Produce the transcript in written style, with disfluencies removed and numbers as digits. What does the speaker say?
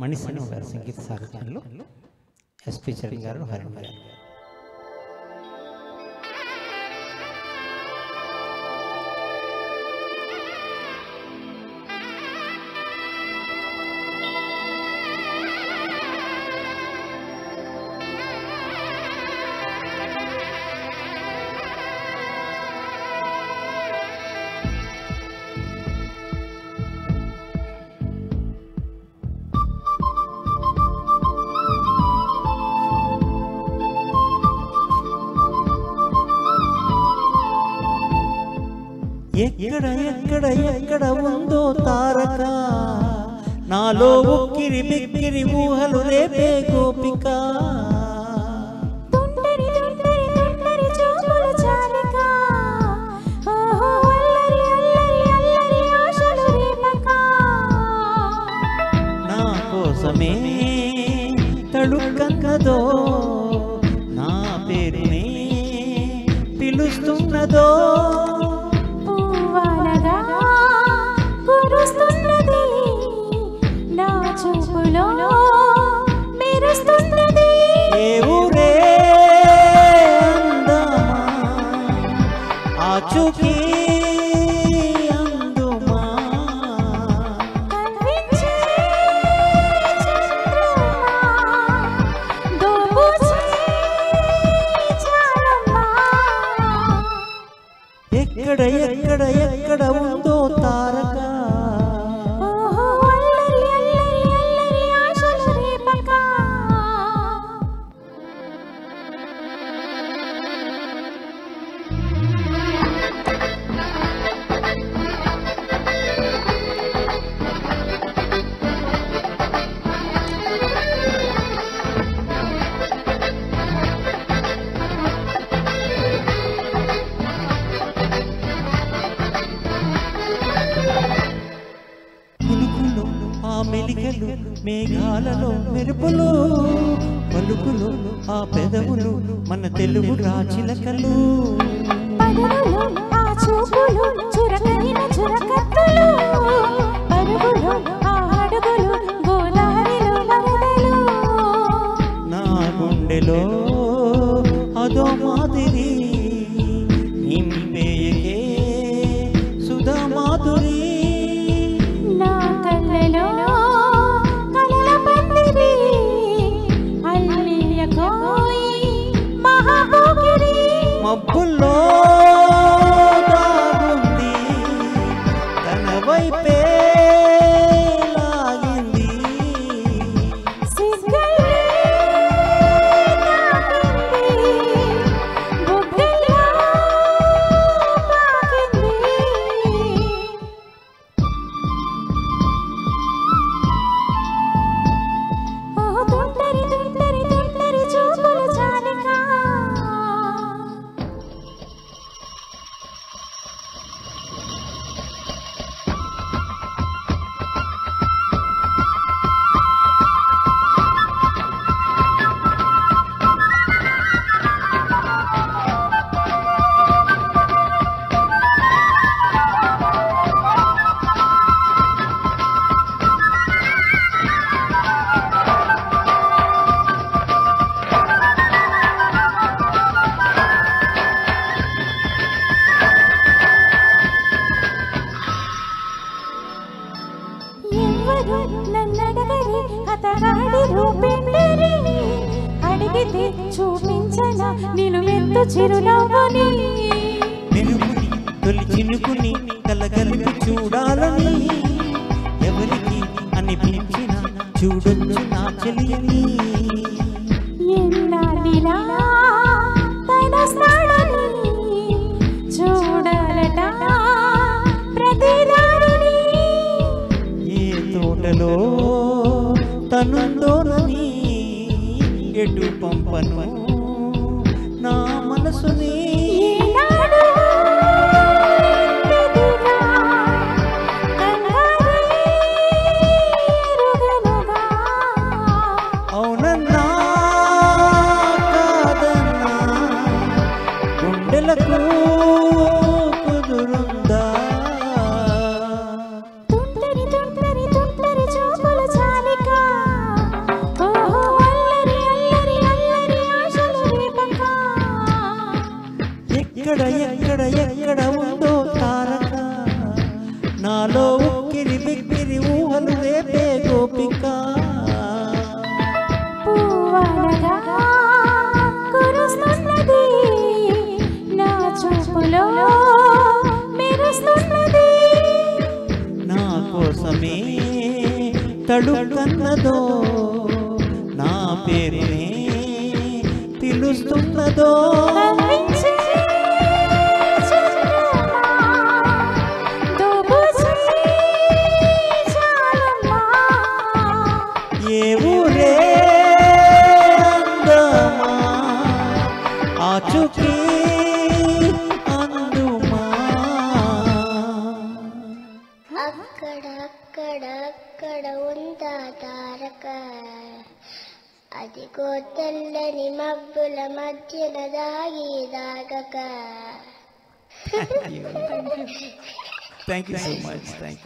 మణిశర్మ గారి సంగీత సారథ్యంలో ఎస్పి చరణ్ గారు హరిణ్ గారు. ఎక్కడ ఎక్కడ ఎక్కడ ఉందో తారక, నాలో ఉక్కిరి బిక్కిరి ఊహలు రేపే గోపిక. నా కోసమే తడుకన్నదో, నా పేరునే పిలుస్తున్నదో, ఏ ఊరే అందమా ఆచూకీ అందుమా, ఎక్కడ ఎక్కడ ఎక్కడ ఉందో తారక. మెలికలు మేఘాలలో మెరుపులు, పలుకులు ఆ పెదవులు మన తెలుగు రాచిలకలు, నా గుండెలో అదో మాదిరి నింపేయకే సుధా మాధురి, మబ్బుల్లో దాగుంది తన వైపే లాగింది, అడిగితే చూపించనా నేను ఎంత చిరునవ్వుని, మెరుగుని తొలి చినుకుని కలగలిపి చూడాలని, ఎవరికి అనిపించిన చూడొచ్చు నా చెలియని, ఎన్నాళ్ళిలా తన స్నానాన్ని చూడాలట ప్రతిదారిని, ఏ తోటలో తనుందోనని ఎటు పంపను నా మనసుని, అవునన్నా కాదన్నా గుండెలకు కుదురుందా, తుంటరి తుంటరి తుంటరి చూపుల చాలిక. ఉక్కిరి బిక్కిరి ఊహలు రేపే గోపిక పువ్వనగా కురుస్తున్నది నా చూపులో మెరుస్తున్నది నా కోసమే తడుకన్నదో నా పేరునే పిలుస్తున్నదో కవ్వించే చంద్రమా దోబుచే చాలమ్మా ఏ ఊరే అందమా ఆచుకి అందుమా అక్కడ అక్కడ అక్కడ ఉందా తారక అదిగో తెల్లని మబ్బుల మధ్యన దాగి దాగక thank you so much thank you